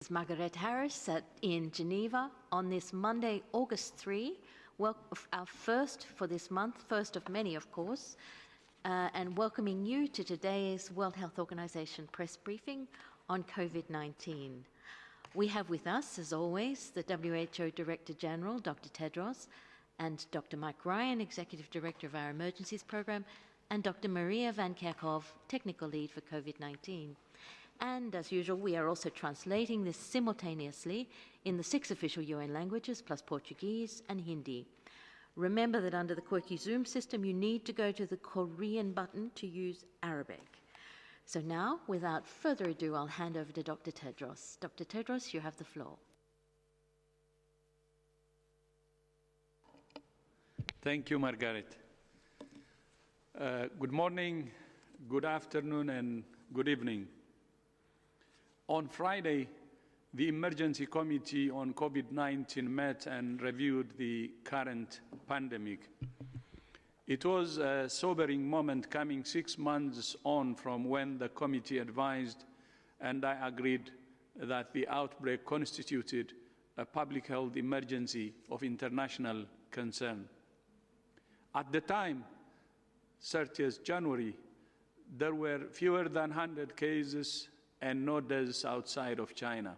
It's Margaret Harris in Geneva on this Monday, August 3, our first for this month, first of many, of course, and welcoming you to today's World Health Organization press briefing on COVID-19. We have with us, as always, the WHO Director-General, Dr. Tedros, and Dr. Mike Ryan, Executive Director of our Emergencies Program, and Dr. Maria Van Kerkhove, Technical Lead for COVID-19. And as usual, we are also translating this simultaneously in the 6 official UN languages, plus Portuguese and Hindi. Remember that under the quirky Zoom system, you need to go to the Korean button to use Arabic. So now, without further ado, I'll hand over to Dr. Tedros. Dr. Tedros, you have the floor. Thank you, Margaret. Good morning, good afternoon, and good evening. On Friday, the Emergency Committee on COVID-19 met and reviewed the current pandemic. It was a sobering moment coming 6 months on from when the committee advised and I agreed that the outbreak constituted a public health emergency of international concern. At the time, 30th January, there were fewer than 100 cases and no deaths outside of China.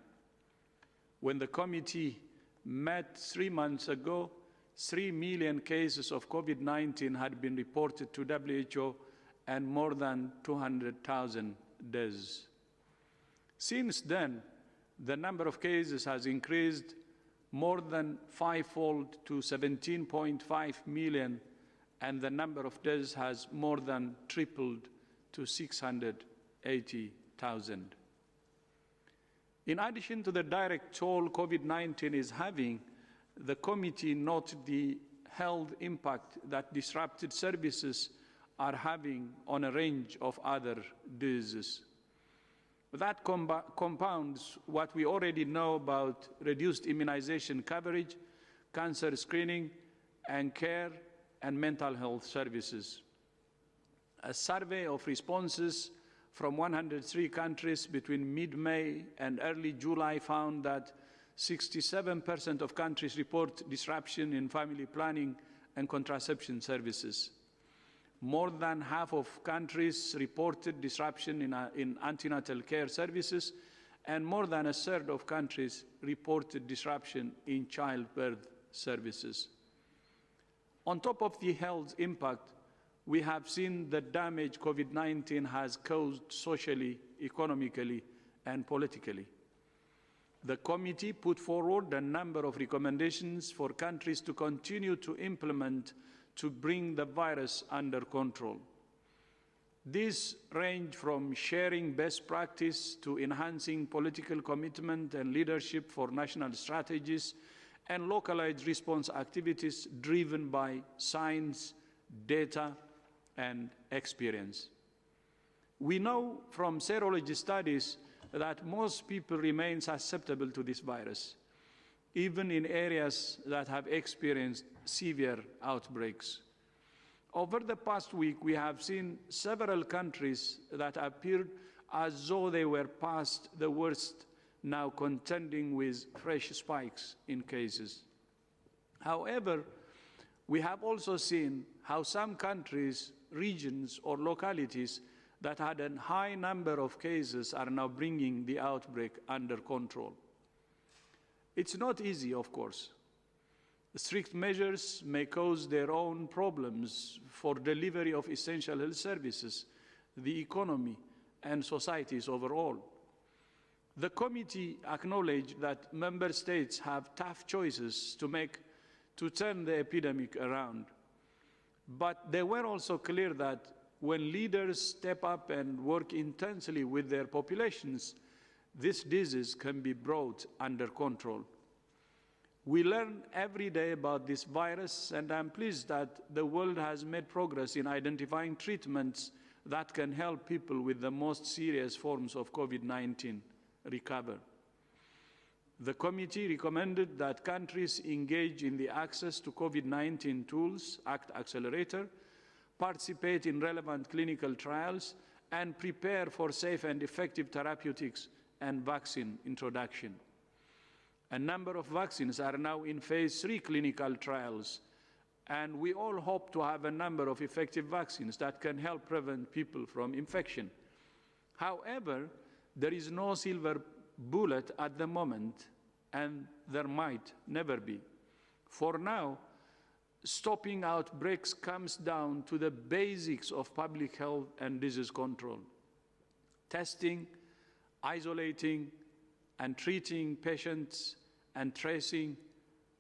When the committee met 3 months ago, 3 million cases of COVID-19 had been reported to WHO and more than 200,000 deaths. Since then, the number of cases has increased more than fivefold to 17.5 million, and the number of deaths has more than tripled to 680,000. In addition to the direct toll COVID-19 is having, the committee noted the health impact that disrupted services are having on a range of other diseases. That compounds what we already know about reduced immunization coverage, cancer screening and care, and mental health services. A survey of responses from 103 countries between mid-May and early July found that 67% of countries report disruption in family planning and contraception services. More than half of countries reported disruption in antenatal care services, and more than a third of countries reported disruption in childbirth services. On top of the health impact, we have seen the damage COVID-19 has caused socially, economically, and politically. The committee put forward a number of recommendations for countries to continue to implement to bring the virus under control. These range from sharing best practice to enhancing political commitment and leadership for national strategies and localized response activities driven by science, data, and experience. We know from serology studies that most people remain susceptible to this virus, even in areas that have experienced severe outbreaks. Over the past week, we have seen several countries that appeared as though they were past the worst, now contending with fresh spikes in cases. However, we have also seen how some countries, regions, or localities that had a high number of cases are now bringing the outbreak under control. It's not easy, of course. Strict measures may cause their own problems for delivery of essential health services, the economy, and societies overall. The committee acknowledged that member states have tough choices to make to turn the epidemic around. But they were also clear that when leaders step up and work intensely with their populations, this disease can be brought under control. We learn every day about this virus, and I'm pleased that the world has made progress in identifying treatments that can help people with the most serious forms of COVID-19 recover. The committee recommended that countries engage in the access to COVID-19 tools, ACT Accelerator, participate in relevant clinical trials, and prepare for safe and effective therapeutics and vaccine introduction. A number of vaccines are now in phase 3 clinical trials, and we all hope to have a number of effective vaccines that can help prevent people from infection. However, there is no silver bullet at the moment, and there might never be. For now, stopping outbreaks comes down to the basics of public health and disease control: testing, isolating, and treating patients, and tracing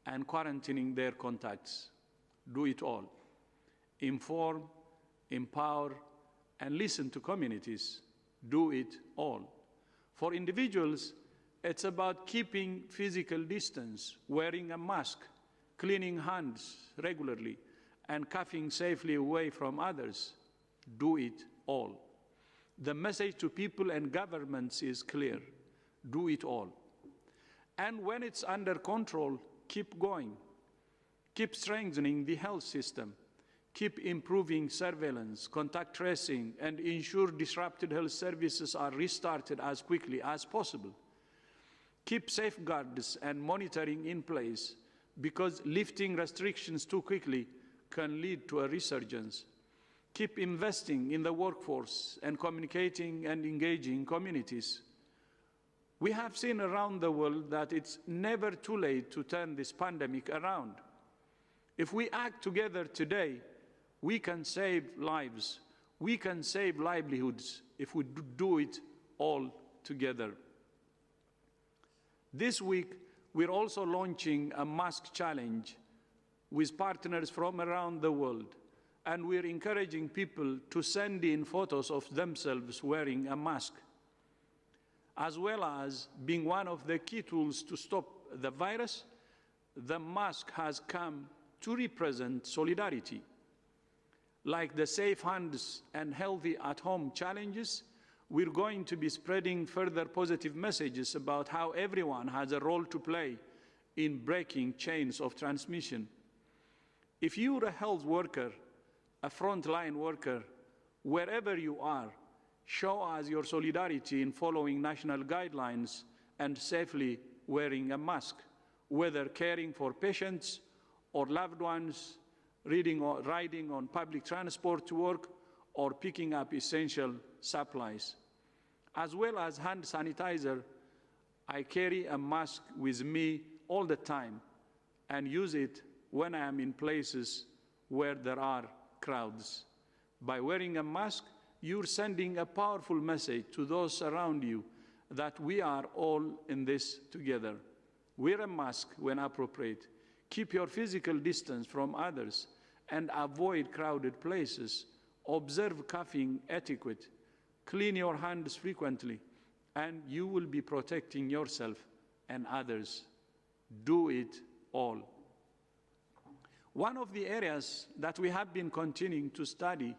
and quarantining their contacts. Do it all. Inform, empower, and listen to communities. Do it all. For individuals, it's about keeping physical distance, wearing a mask, cleaning hands regularly, and coughing safely away from others. Do it all. The message to people and governments is clear: do it all. And when it's under control, keep going. Keep strengthening the health system. Keep improving surveillance, contact tracing, and ensure disrupted health services are restarted as quickly as possible. Keep safeguards and monitoring in place, because lifting restrictions too quickly can lead to a resurgence. Keep investing in the workforce and communicating and engaging communities. We have seen around the world that it's never too late to turn this pandemic around. If we act together today, we can save lives. We can save livelihoods if we do it all together. This week, we're also launching a mask challenge with partners from around the world, and we're encouraging people to send in photos of themselves wearing a mask. As well as being one of the key tools to stop the virus, the mask has come to represent solidarity. Like the Safe Hands and Healthy at Home challenges, we're going to be spreading further positive messages about how everyone has a role to play in breaking chains of transmission. If you're a health worker, a frontline worker, wherever you are, show us your solidarity in following national guidelines and safely wearing a mask, whether caring for patients or loved ones, riding on public transport to work, or picking up essential supplies. As well as hand sanitizer, I carry a mask with me all the time and use it when I am in places where there are crowds. By wearing a mask, you're sending a powerful message to those around you that we are all in this together. Wear a mask when appropriate. Keep your physical distance from others and avoid crowded places. Observe coughing etiquette. Clean your hands frequently, and you will be protecting yourself and others. Do it all. One of the areas that we have been continuing to study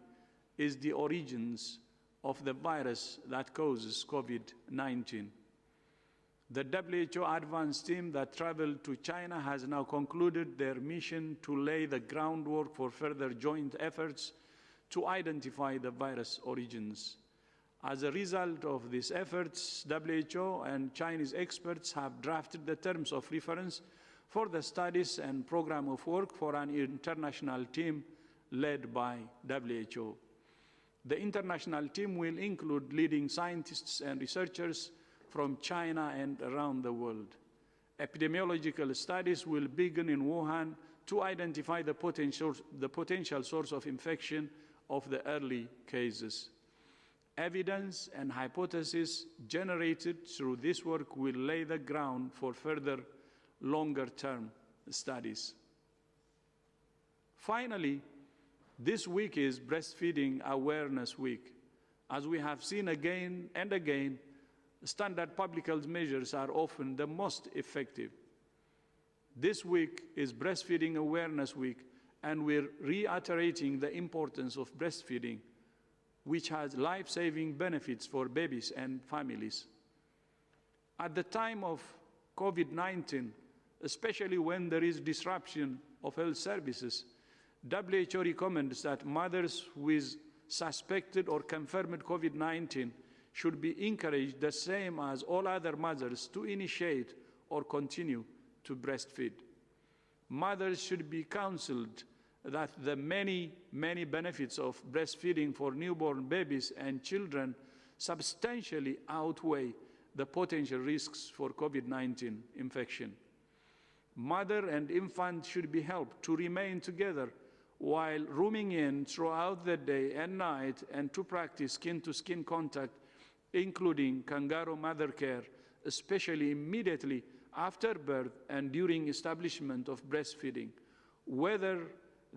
is the origins of the virus that causes COVID-19. The WHO advanced team that traveled to China has now concluded their mission to lay the groundwork for further joint efforts to identify the virus origins. As a result of these efforts, WHO and Chinese experts have drafted the terms of reference for the studies and program of work for an international team led by WHO. The international team will include leading scientists and researchers from China and around the world. Epidemiological studies will begin in Wuhan to identify the potential source of infection of the early cases. Evidence and hypotheses generated through this work will lay the ground for further longer-term studies. Finally, this week is Breastfeeding Awareness Week. As we have seen again and again, standard public health measures are often the most effective. This week is Breastfeeding Awareness Week, and we're reiterating the importance of breastfeeding, which has life-saving benefits for babies and families. At the time of COVID-19, especially when there is disruption of health services, WHO recommends that mothers with suspected or confirmed COVID-19 should be encouraged the same as all other mothers to initiate or continue to breastfeed. Mothers should be counseled that the many benefits of breastfeeding for newborn babies and children substantially outweigh the potential risks for COVID-19 infection. Mother and infant should be helped to remain together while rooming in throughout the day and night, and to practice skin-to-skin contact, including kangaroo mother care, especially immediately after birth and during establishment of breastfeeding, whether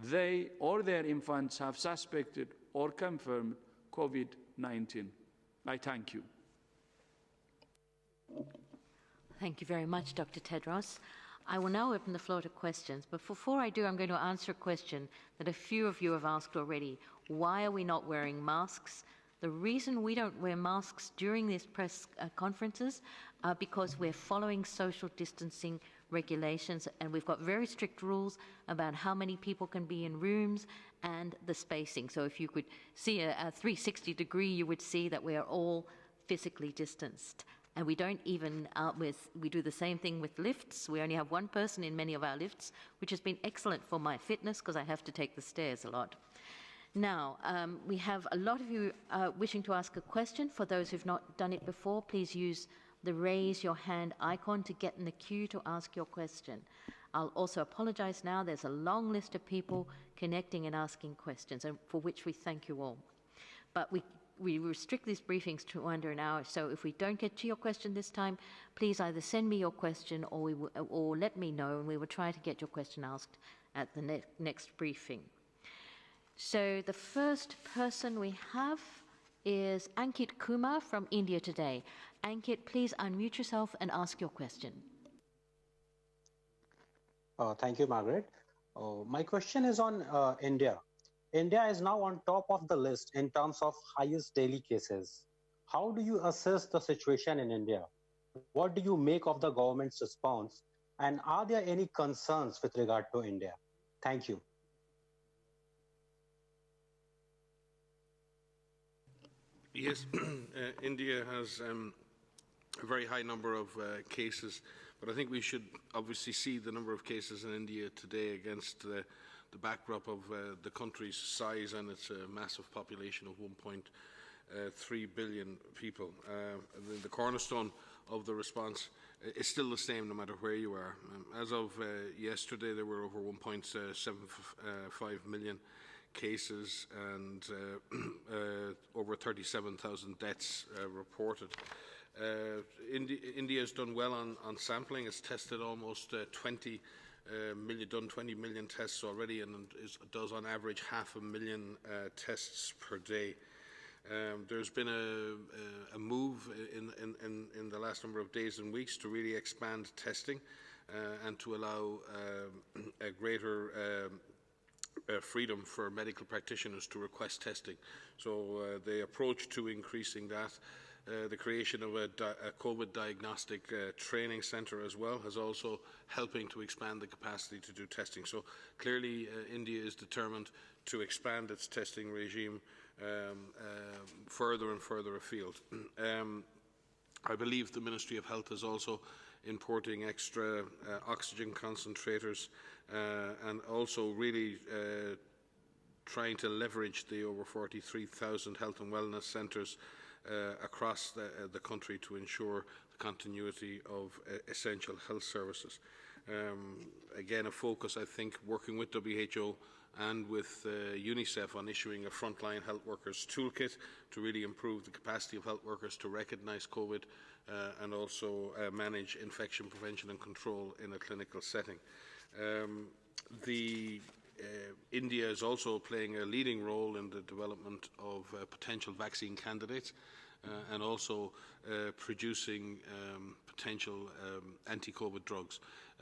they or their infants have suspected or confirmed COVID-19. I thank you. Thank you very much, Dr. Tedros. I will now open the floor to questions, but before I do, I'm going to answer a question that a few of you have asked already. Why are we not wearing masks? The reason we don't wear masks during these press conferences are because we're following social distancing regulations, and we've got very strict rules about how many people can be in rooms and the spacing. So if you could see a 360 degree, you would see that we are all physically distanced. And we don't even, we do the same thing with lifts. We only have one person in many of our lifts, which has been excellent for my fitness because I have to take the stairs a lot. Now, we have a lot of you wishing to ask a question. For those who've not done it before, please use the raise your hand icon to get in the queue to ask your question. I'll also apologize now. There's a long list of people connecting and asking questions, and for which we thank you all. But we restrict these briefings to under an hour, so if we don't get to your question this time, please either send me your question or let me know, and we will try to get your question asked at the next briefing. So the first person we have is Ankit Kumar from India Today. Ankit, please unmute yourself and ask your question. Thank you, Margaret. My question is on India. India is now on top of the list in terms of highest daily cases. How do you assess the situation in India? What do you make of the government's response? And are there any concerns with regard to India? Thank you. Yes, India has a very high number of cases, but I think we should obviously see the number of cases in India today against the backdrop of the country's size and its massive population of 1.3 billion people. The cornerstone of the response is still the same no matter where you are. As of yesterday, there were over 1.75 million cases and over 37,000 deaths reported. India has done well on sampling. It's tested almost 20 million tests already, and does on average 500,000 tests per day. There's been a move in the last number of days and weeks to really expand testing and to allow a greater freedom for medical practitioners to request testing. So the approach to increasing that, the creation of a COVID diagnostic training centre as well, has also helping to expand the capacity to do testing. So clearly India is determined to expand its testing regime further and further afield. I believe the Ministry of Health is also importing extra oxygen concentrators and also really trying to leverage the over 43,000 health and wellness centres across the country to ensure the continuity of essential health services. Again, a focus, I think, working with WHO and with UNICEF on issuing a frontline health workers toolkit to really improve the capacity of health workers to recognise COVID and also manage infection prevention and control in a clinical setting. India is also playing a leading role in the development of potential vaccine candidates and also producing potential anti-COVID drugs.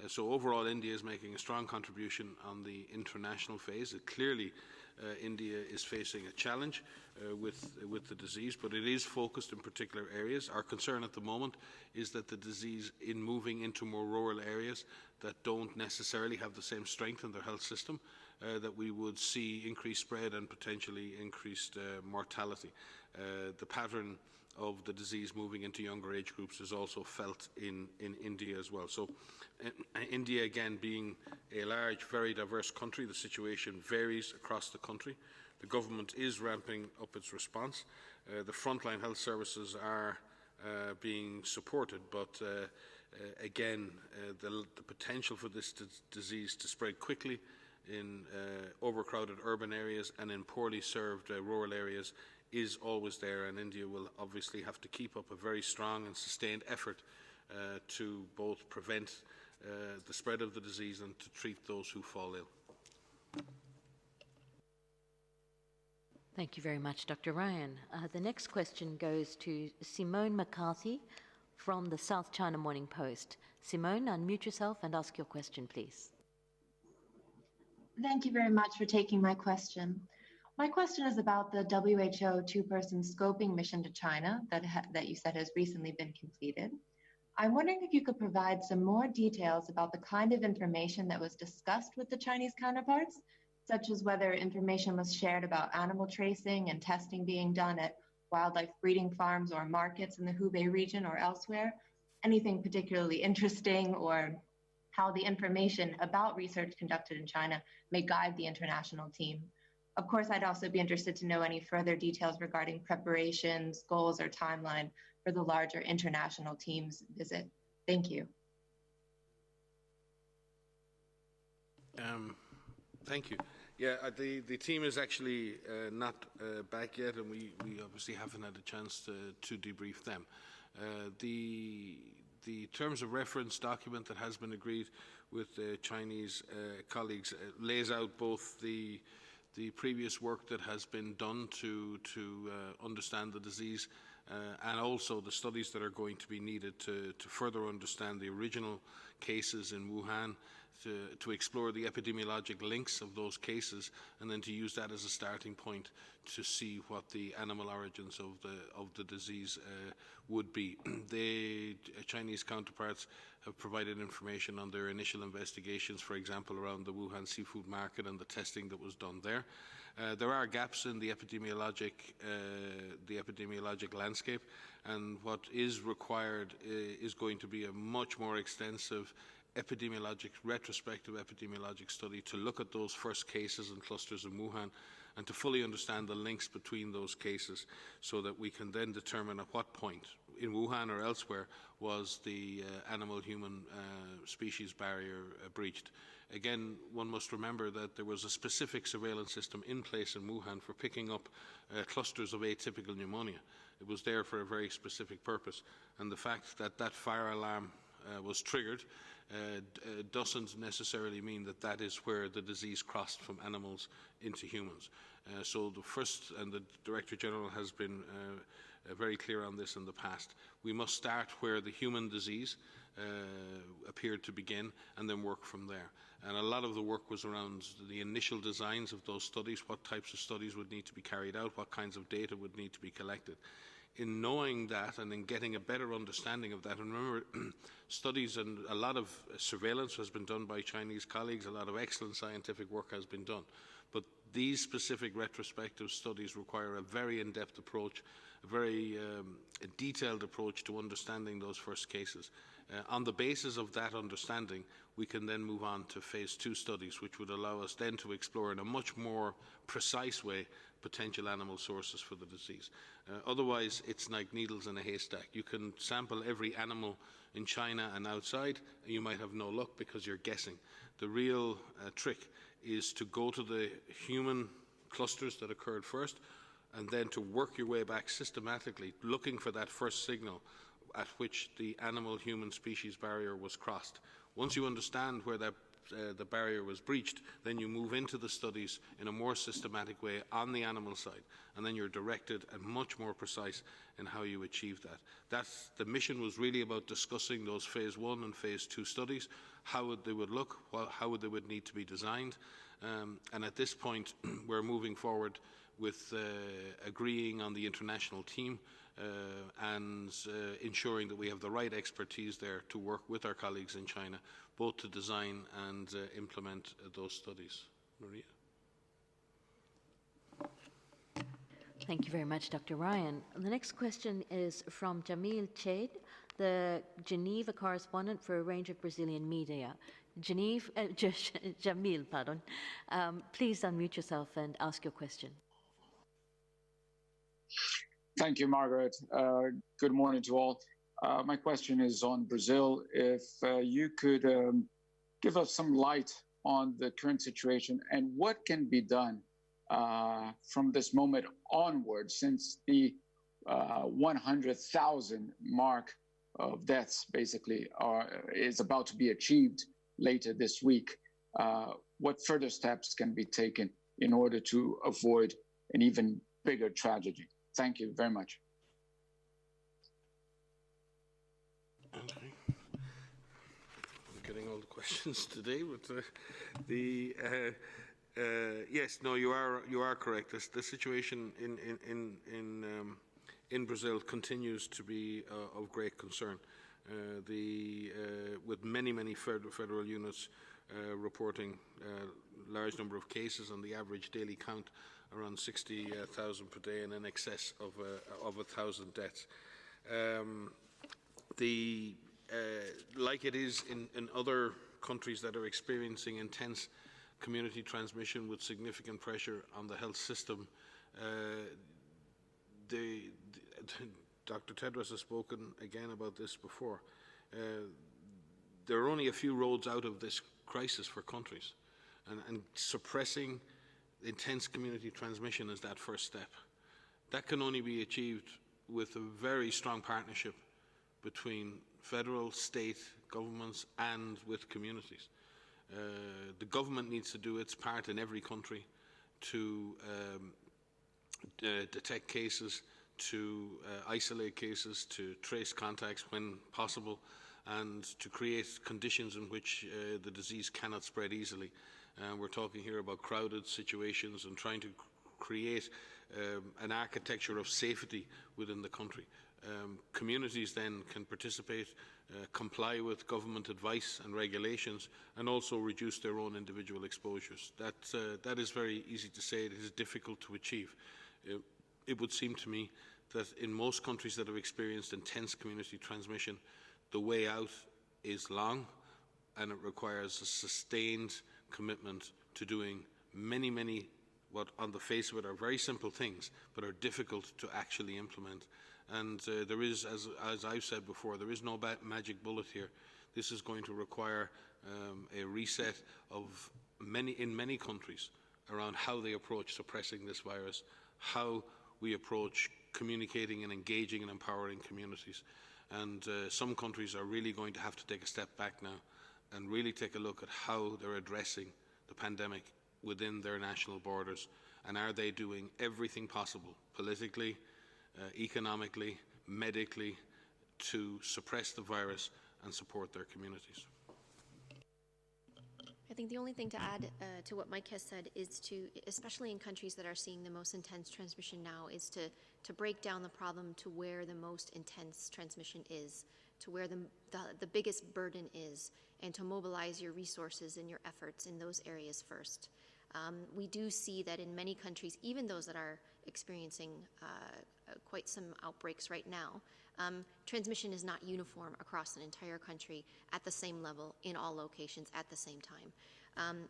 So overall, India is making a strong contribution on the international phase. Clearly, India is facing a challenge with the disease, but it is focused in particular areas. Our concern at the moment is that the disease, in moving into more rural areas that don't necessarily have the same strength in their health system, that we would see increased spread and potentially increased mortality. The pattern the disease moving into younger age groups is also felt in India as well. So India, again, being a large, very diverse country, the situation varies across the country. The government is ramping up its response. The frontline health services are being supported, but again, the potential for this disease to spread quickly in overcrowded urban areas and in poorly served rural areas is always there, and India will obviously have to keep up a very strong and sustained effort to both prevent the spread of the disease and to treat those who fall ill. Thank you very much, Dr. Ryan. The next question goes to Simone McCarthy from the South China Morning Post. Simone, unmute yourself and ask your question, please. Thank you very much for taking my question. My question is about the WHO two-person scoping mission to China that you said has recently been completed. I'm wondering if you could provide some more details about the kind of information that was discussed with the Chinese counterparts, such as whether information was shared about animal tracing and testing being done at wildlife breeding farms or markets in the Hubei region or elsewhere, anything particularly interesting, or how the information about research conducted in China may guide the international team. Of course, I'd also be interested to know any further details regarding preparations, goals, or timeline for the larger international team's visit. Thank you. Thank you. Yeah, the team is actually not back yet, and we obviously haven't had a chance to debrief them. The terms of reference document that has been agreed with the Chinese colleagues lays out both the previous work that has been done to understand the disease and also the studies that are going to be needed to further understand the original cases in Wuhan, to explore the epidemiologic links of those cases, and then to use that as a starting point to see what the animal origins of the disease would be. The Chinese counterparts have provided information on their initial investigations, for example, around the Wuhan seafood market and the testing that was done there. There are gaps in the epidemiologic landscape, and what is required is going to be a much more extensive retrospective epidemiologic study to look at those first cases and clusters in Wuhan and to fully understand the links between those cases, so that we can then determine at what point in Wuhan or elsewhere was the animal-human species barrier breached. Again, one must remember that there was a specific surveillance system in place in Wuhan for picking up clusters of atypical pneumonia. It was there for a very specific purpose, and the fact that that fire alarm was triggered doesn't necessarily mean that that is where the disease crossed from animals into humans. So the first, and the Director-General has been very clear on this in the past, we must start where the human disease appeared to begin and then work from there. And a lot of the work was around the initial designs of those studies, what types of studies would need to be carried out, what kinds of data would need to be collected. In knowing that and in getting a better understanding of that, and remember, studies and a lot of surveillance has been done by Chinese colleagues, a lot of excellent scientific work has been done. But these specific retrospective studies require a very in-depth approach, a very detailed approach to understanding those first cases. On the basis of that understanding, we can then move on to phase 2 studies, which would allow us then to explore in a much more precise way potential animal sources for the disease. Otherwise, it's like needles in a haystack. You can sample every animal in China and outside, and you might have no luck because you're guessing. The real trick is to go to the human clusters that occurred first, and then to work your way back systematically, looking for that first signal at which the animal-human species barrier was crossed. Once you understand where that the barrier was breached, then you move into the studies in a more systematic way on the animal side, and then you're directed and much more precise in how you achieve that. The mission was really about discussing those phase 1 and phase 2 studies, how they would look, how they would need to be designed, and at this point we're moving forward with agreeing on the international team and ensuring that we have the right expertise there to work with our colleagues in China, both to design and implement those studies. Maria? Thank you very much, Dr. Ryan. The next question is from Jamil Chade, the Geneva correspondent for a range of Brazilian media. Jamil, pardon. Please unmute yourself and ask your question. Thank you, Margaret. Good morning to all. My question is on Brazil. If you could give us some light on the current situation and what can be done from this moment onward, since the 100,000 mark of deaths basically is about to be achieved later this week. What further steps can be taken in order to avoid an even bigger tragedy? Thank you very much. Okay. I'm getting all the questions today, but yes, no, you are correct. The situation in Brazil continues to be of great concern. With many federal units reporting large number of cases, and the average daily count around 60,000 per day, and in excess of 1,000 deaths. Like it is in other countries that are experiencing intense community transmission with significant pressure on the health system, Dr. Tedros has spoken again about this before. There are only a few roads out of this crisis for countries, and suppressing intense community transmission is that first step. That can only be achieved with a very strong partnership between federal, state governments and with communities. The government needs to do its part in every country to detect cases, to isolate cases, to trace contacts when possible, and to create conditions in which the disease cannot spread easily. We're talking here about crowded situations and trying to create an architecture of safety within the country. Communities then can participate, comply with government advice and regulations, and also reduce their own individual exposures. That is very easy to say. It is difficult to achieve. It would seem to me that in most countries that have experienced intense community transmission, the way out is long, and it requires a sustained commitment to doing many what on the face of it are very simple things, but are difficult to actually implement. And there is, as I've said before, there is no magic bullet here. This is going to require a reset of in many countries around how they approach suppressing this virus, how we approach communicating and engaging and empowering communities. And some countries are really going to have to take a step back now and really take a look at how they're addressing the pandemic within their national borders, and are they doing everything possible politically, economically, medically, to suppress the virus and support their communities. I think the only thing to add to what Mike has said is to, especially in countries that are seeing the most intense transmission now, is to break down the problem to where the most intense transmission is, to where the biggest burden is, and to mobilize your resources and your efforts in those areas first. We do see that in many countries, even those that are experiencing quite some outbreaks right now, transmission is not uniform across an entire country at the same level in all locations at the same time.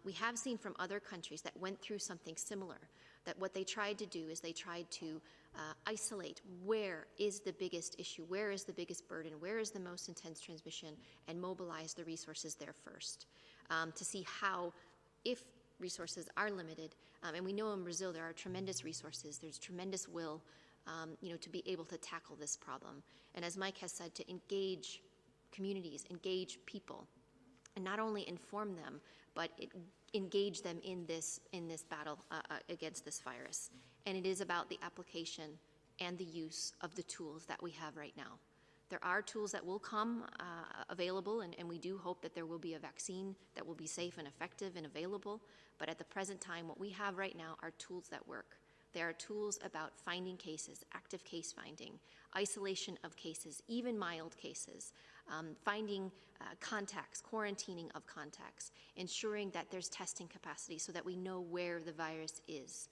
We have seen from other countries that went through something similar, that what they tried to do is they tried to isolate where is the biggest issue, where is the biggest burden, where is the most intense transmission, and mobilize the resources there first to see how, if resources are limited, and we know in Brazil there are tremendous resources, there's tremendous will, to be able to tackle this problem. And as Mike has said, to engage communities, engage people, and not only inform them, but engage them in this battle against this virus. And it is about the application and the use of the tools that we have right now. There are tools that will come available, and we do hope that there will be a vaccine that will be safe and effective and available. But at the present time, what we have right now are tools that work. There are tools about finding cases, active case finding, isolation of cases, even mild cases, finding contacts, quarantining of contacts, ensuring that there's testing capacity so that we know where the virus is.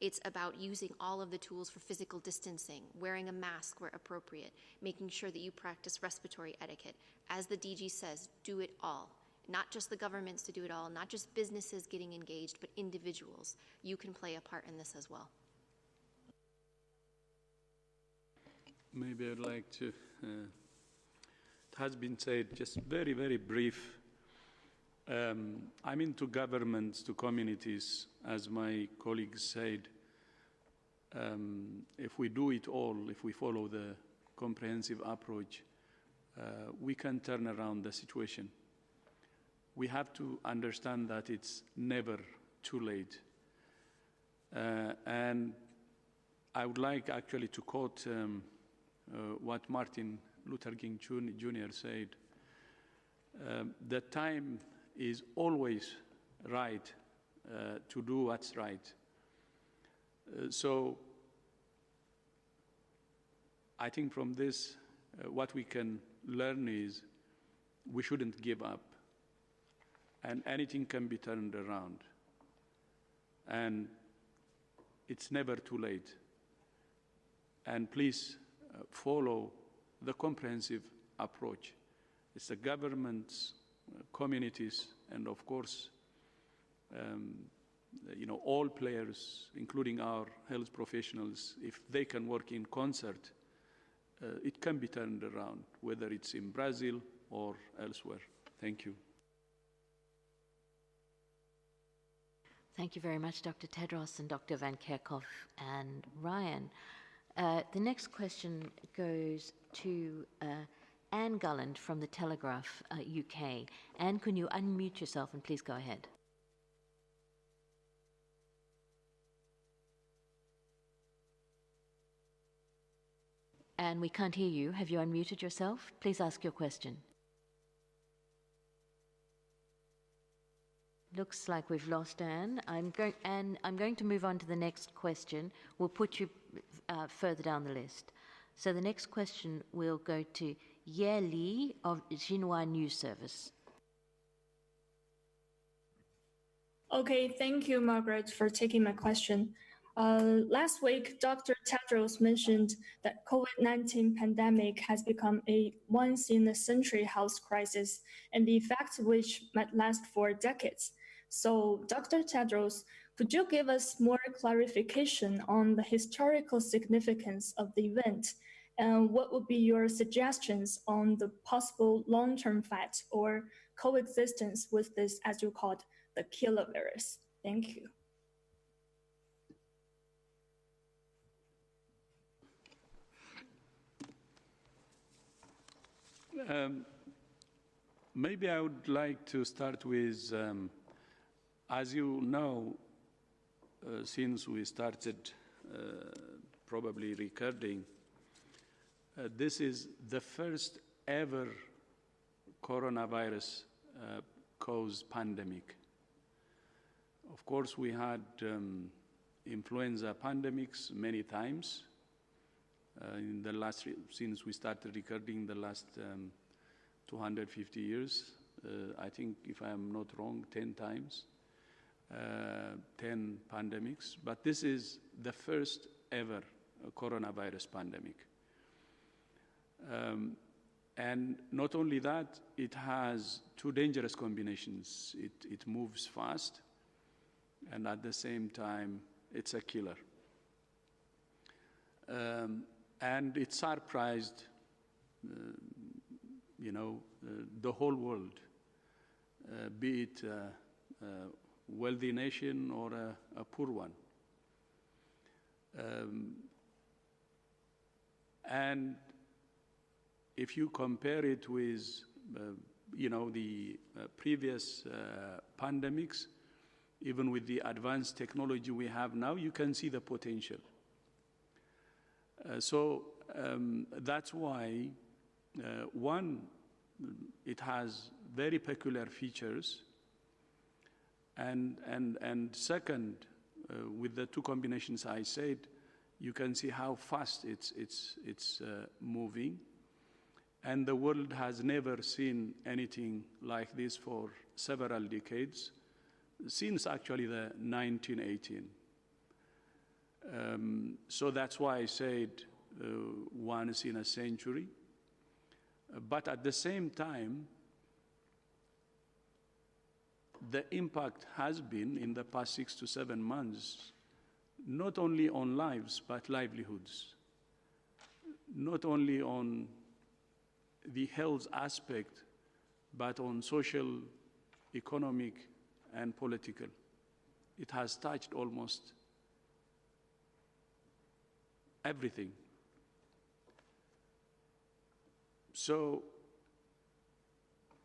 It's about using all of the tools for physical distancing, wearing a mask where appropriate, making sure that you practice respiratory etiquette. As the DG says, do it all. Not just the governments to do it all, not just businesses getting engaged, but individuals. You can play a part in this as well. Maybe I'd like to, it has been said, just very, very brief. I'm into governments, to communities, as my colleagues said. If we do it all, if we follow the comprehensive approach, we can turn around the situation. We have to understand that it's never too late. And I would like actually to quote what Martin Luther King Jr. said. The time is always right to do what's right. So I think from this, what we can learn is we shouldn't give up. And anything can be turned around. And it's never too late. And please follow the comprehensive approach. It's the governments, communities, and of course, all players, including our health professionals, if they can work in concert, it can be turned around, whether it's in Brazil or elsewhere. Thank you. Thank you very much, Dr. Tedros and Dr. Van Kerkhove and Ryan. The next question goes to Anne Gulland from the Telegraph UK. Anne, can you unmute yourself and please go ahead? Anne, we can't hear you. Have you unmuted yourself? Please ask your question. Looks like we've lost Anne. I'm going to move on to the next question. We'll put you further down the list. So the next question will go to Ye Li of Xinhua News Service. Okay, thank you, Margaret, for taking my question. Last week, Dr. Tedros mentioned that COVID-19 pandemic has become a once-in-a-century health crisis, and the effects of which might last for decades. So, Dr. Tedros, could you give us more clarification on the historical significance of the event, and what would be your suggestions on the possible long-term fight or coexistence with this, as you called, the killer virus? Thank you. Maybe I would like to start with, as you know, since we started probably recording, this is the first ever coronavirus caused pandemic. Of course, we had influenza pandemics many times in the last, since we started recording the last 250 years. I think, if I am not wrong, 10 times, 10 pandemics. But this is the first ever coronavirus pandemic. And not only that, it has two dangerous combinations. It moves fast, and at the same time, it's a killer. And it surprised, the whole world, be it a wealthy nation or a poor one. And if you compare it with, the previous pandemics, even with the advanced technology we have now, you can see the potential. So that's why, one, it has very peculiar features, and second, with the two combinations I said, you can see how fast it's moving, and the world has never seen anything like this for several decades, since actually the 1918. So that's why I said once in a century. But at the same time, the impact has been in the past 6 to 7 months, not only on lives, but livelihoods, not only on the health aspect, but on social, economic, and political. It has touched almost everything. So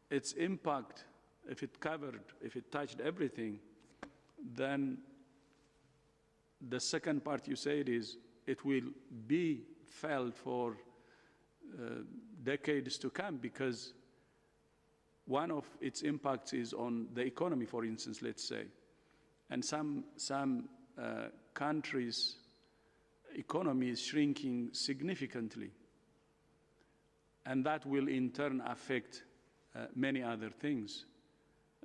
its impact, if it touched everything, then the second part you said is it will be felt for decades to come, because one of its impacts is on the economy, for instance, let's say. And some countries' economy is shrinking significantly. And that will in turn affect many other things.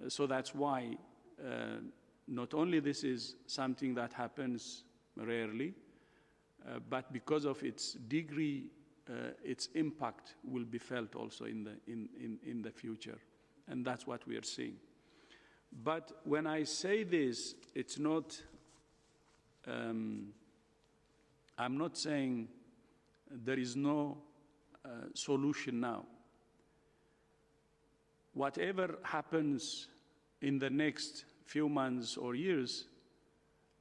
So that's why not only this is something that happens rarely, but because of its degree, its impact will be felt also in the future. And that's what we are seeing. But when I say this, it's not, I'm not saying there is no solution now. Whatever happens in the next few months or years,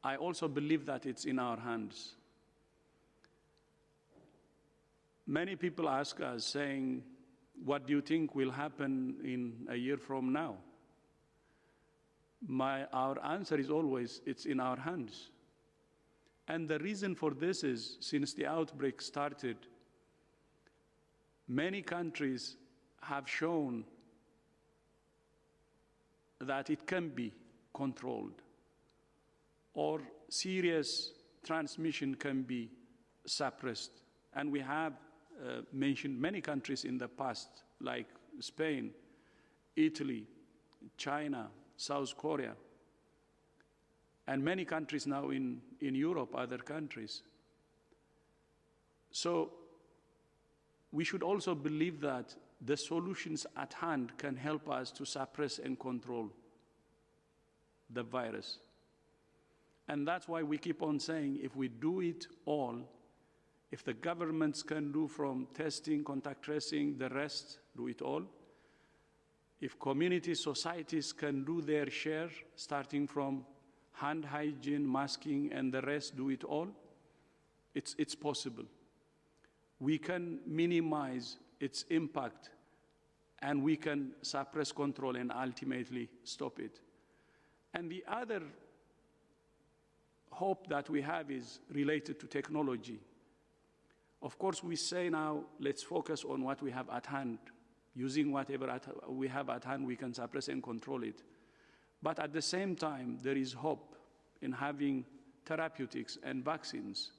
I also believe that it's in our hands. Many people ask us, saying, what do you think will happen in a year from now? Our answer is always, it's in our hands. And the reason for this is, since the outbreak started, many countries have shown that it can be controlled, or serious transmission can be suppressed. And we have mentioned many countries in the past, like Spain, Italy, China, South Korea, and many countries now in Europe, other countries. So we should also believe that the solutions at hand can help us to suppress and control the virus. And that's why we keep on saying, if we do it all, if the governments can do from testing, contact tracing, the rest, do it all. If communities, societies can do their share, starting from hand hygiene, masking, and the rest, do it all, it's possible. We can minimize its impact, and we can suppress, control, and ultimately stop it. And the other hope that we have is related to technology. Of course, we say now, let's focus on what we have at hand. Using whatever we have at hand, we can suppress and control it. But at the same time, there is hope in having therapeutics and vaccines.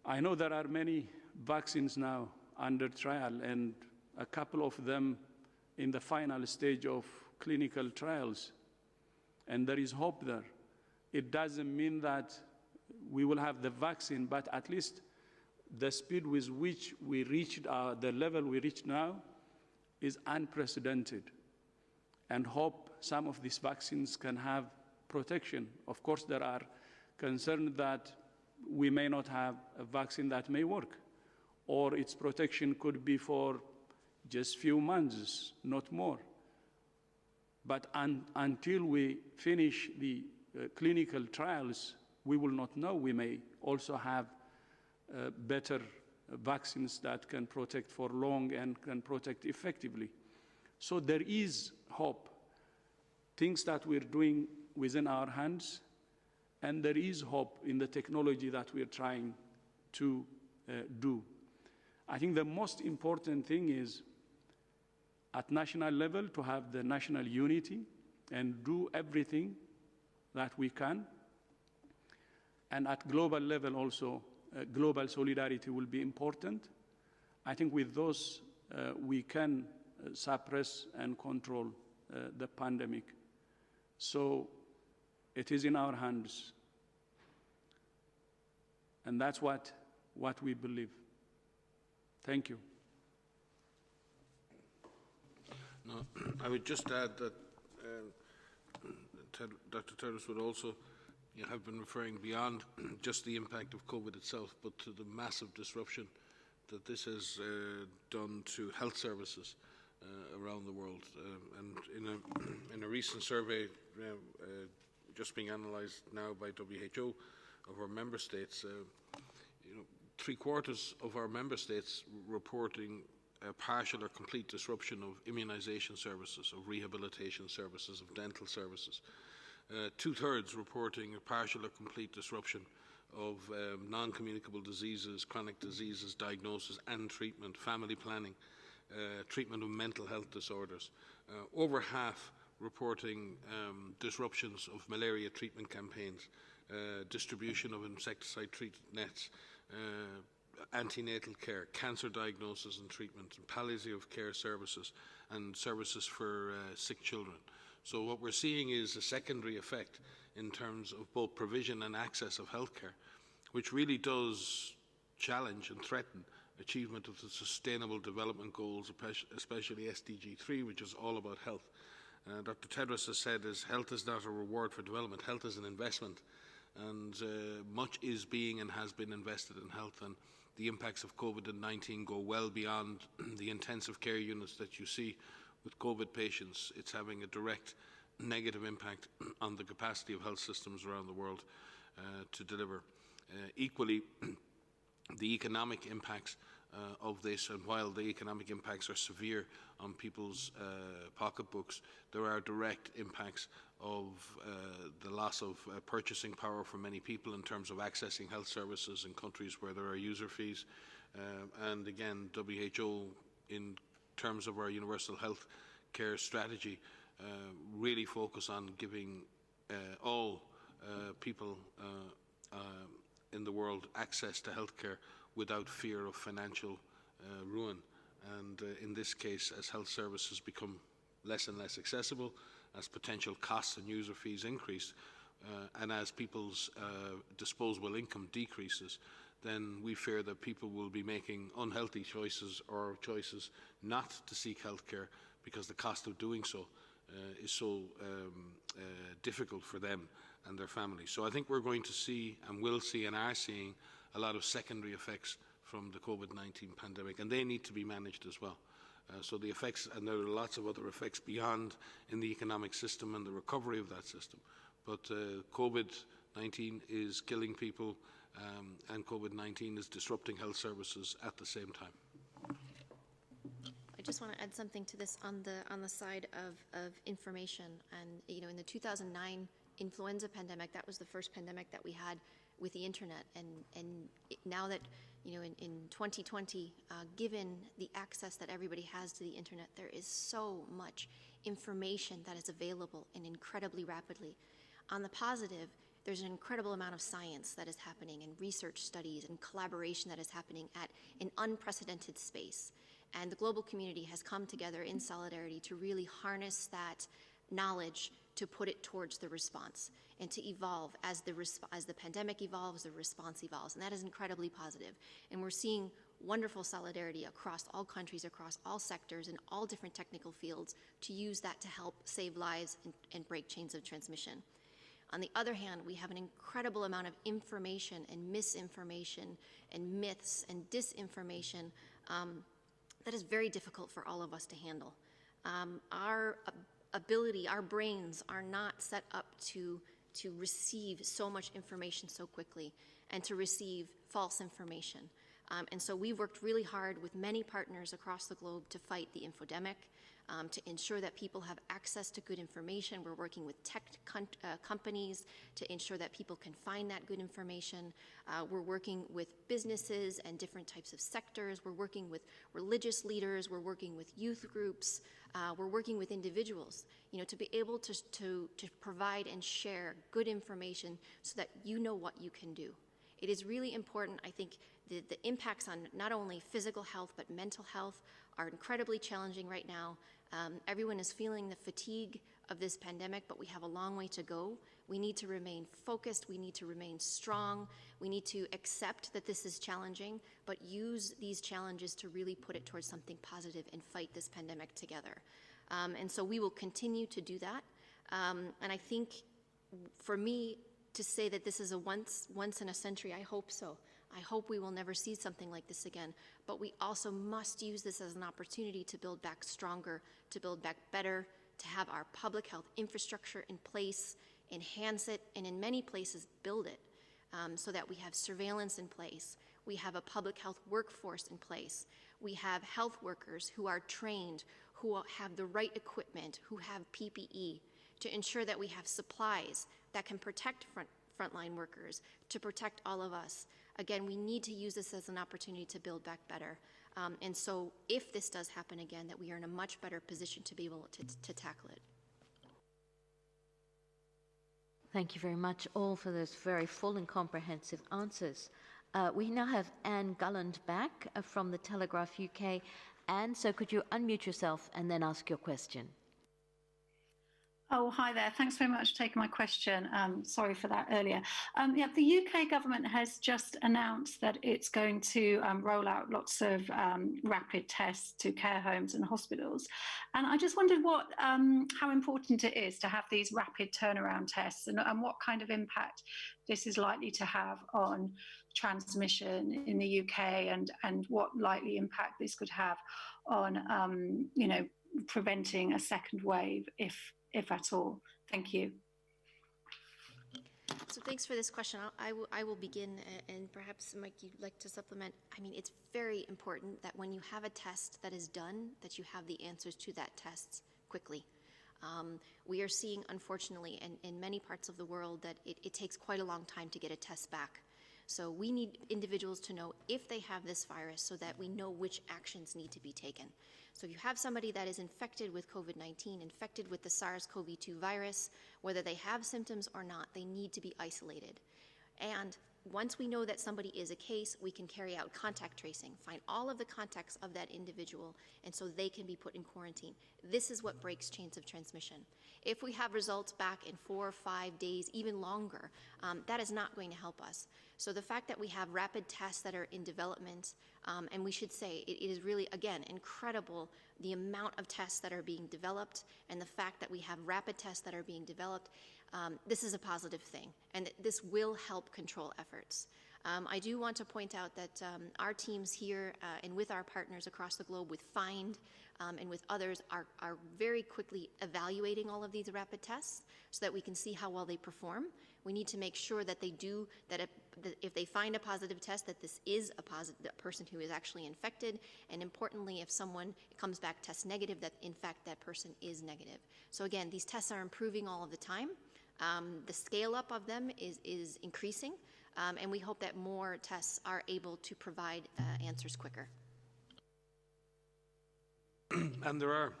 I know there are many vaccines now under trial, and a couple of them in the final stage of clinical trials, and there is hope there. It doesn't mean that we will have the vaccine, but at least the speed with which we reached the level we reach now is unprecedented, and hope some of these vaccines can have protection. Of course, there are concerns that we may not have a vaccine that may work, or its protection could be for just few months, not more. But until we finish the clinical trials, we will not know. We may also have better vaccines that can protect for long and can protect effectively. So there is hope, things that we're doing within our hands, and there is hope in the technology that we're trying to do. I think the most important thing is at national level to have the national unity and do everything that we can. And at global level also, global solidarity will be important. I think with those, we can suppress and control the pandemic. So it is in our hands. And that's what we believe. Thank you. No, I would just add that Dr. Tedros would also have been referring beyond just the impact of COVID itself, but to the massive disruption that this has done to health services around the world. And in a recent survey just being analysed now by WHO of our member states, 3/4 of our member states reporting a partial or complete disruption of immunisation services, of rehabilitation services, of dental services. 2/3 reporting a partial or complete disruption of non-communicable diseases, chronic diseases, diagnosis and treatment, family planning, treatment of mental health disorders. Over half reporting disruptions of malaria treatment campaigns, distribution of insecticide treated nets, antenatal care, cancer diagnosis and treatment, and palliative care services, and services for sick children. So what we're seeing is a secondary effect in terms of both provision and access of healthcare, which really does challenge and threaten achievement of the Sustainable Development Goals, especially SDG 3, which is all about health. Dr. Tedros has said health is not a reward for development, health is an investment, and much is being and has been invested in health, and the impacts of COVID-19 go well beyond the intensive care units that you see with COVID patients. It's having a direct negative impact on the capacity of health systems around the world to deliver. Equally, the economic impacts of this, and while the economic impacts are severe on people's pocketbooks, there are direct impacts of the loss of purchasing power for many people in terms of accessing health services in countries where there are user fees. And again, WHO, in terms of our universal health care strategy, really focus on giving all people in the world access to healthcare without fear of financial ruin. And in this case, as health services become less and less accessible, as potential costs and user fees increase, and as people's disposable income decreases, then we fear that people will be making unhealthy choices or choices not to seek healthcare because the cost of doing so is so difficult for them and their families. So I think we're going to see and will see and are seeing a lot of secondary effects from the COVID-19 pandemic, and they need to be managed as well. So the effects, and there are lots of other effects beyond in the economic system and the recovery of that system. But COVID-19 is killing people, and COVID-19 is disrupting health services at the same time. I just want to add something to this on the side of information. And in the 2009 influenza pandemic, that was the first pandemic that we had with the internet. And now that in 2020, given the access that everybody has to the internet, there is so much information that is available and incredibly rapidly. On the positive, there's an incredible amount of science that is happening and research studies and collaboration that is happening at an unprecedented space. And the global community has come together in solidarity to really harness that knowledge to put it towards the response and to evolve as the pandemic evolves, the response evolves. And that is incredibly positive. And we're seeing wonderful solidarity across all countries, across all sectors, and all different technical fields to use that to help save lives and break chains of transmission. On the other hand, we have an incredible amount of information and misinformation and myths and disinformation that is very difficult for all of us to handle. Our ability, our brains are not set up to receive so much information so quickly and to receive false information. And so we've worked really hard with many partners across the globe to fight the infodemic, to ensure that people have access to good information. We're working with tech companies to ensure that people can find that good information. We're working with businesses and different types of sectors. We're working with religious leaders. We're working with youth groups. We're working with individuals, to be able to provide and share good information so that you know what you can do. It is really important. I think the impacts on not only physical health but mental health are incredibly challenging right now. Everyone is feeling the fatigue of this pandemic, but we have a long way to go. We need to remain focused. We need to remain strong. We need to accept that this is challenging, but use these challenges to really put it towards something positive and fight this pandemic together. And so we will continue to do that. And I think for me to say that this is a once in a century, I hope so. I hope we will never see something like this again. But we also must use this as an opportunity to build back stronger, to build back better, to have our public health infrastructure in place, enhance it, and in many places build it so that we have surveillance in place. We have a public health workforce in place. We have health workers who are trained, who have the right equipment, who have PPE, to ensure that we have supplies that can protect frontline workers, to protect all of us. Again, we need to use this as an opportunity to build back better. And so if this does happen again, that we are in a much better position to be able to tackle it. Thank you very much all for those very full and comprehensive answers. We now have Anne Gulland back from the Telegraph UK. Anne, so could you unmute yourself and then ask your question? Oh, hi there. Thanks very much for taking my question. Sorry for that earlier. Yeah, the UK government has just announced that it's going to roll out lots of rapid tests to care homes and hospitals. And I just wondered how important it is to have these rapid turnaround tests and what kind of impact this is likely to have on transmission in the UK and what likely impact this could have on, preventing a second wave if at all. Thank you. So thanks for this question. I will begin, and perhaps, Mike, you'd like to supplement. I mean, it's very important that when you have a test that is done, that you have the answers to that test quickly. We are seeing, unfortunately, in many parts of the world, that it takes quite a long time to get a test back. So we need individuals to know if they have this virus so that we know which actions need to be taken. So if you have somebody that is infected with COVID-19, infected with the SARS-CoV-2 virus, whether they have symptoms or not, they need to be isolated. And once we know that somebody is a case, we can carry out contact tracing, find all of the contacts of that individual, and so they can be put in quarantine. This is what breaks chains of transmission. If we have results back in 4 or 5 days, even longer, that is not going to help us. So the fact that we have rapid tests that are in development, and we should say it is really, again, incredible the amount of tests that are being developed and the fact that we have rapid tests that are being developed. This is a positive thing, and this will help control efforts. I do want to point out that our teams here and with our partners across the globe with FIND and with others are very quickly evaluating all of these rapid tests so that we can see how well they perform. We need to make sure that they do, that if they find a positive test, that this is a person who is actually infected, and importantly, if someone comes back test negative, that in fact that person is negative. So again, these tests are improving all of the time. The scale up of them is increasing, and we hope that more tests are able to provide answers quicker. And there are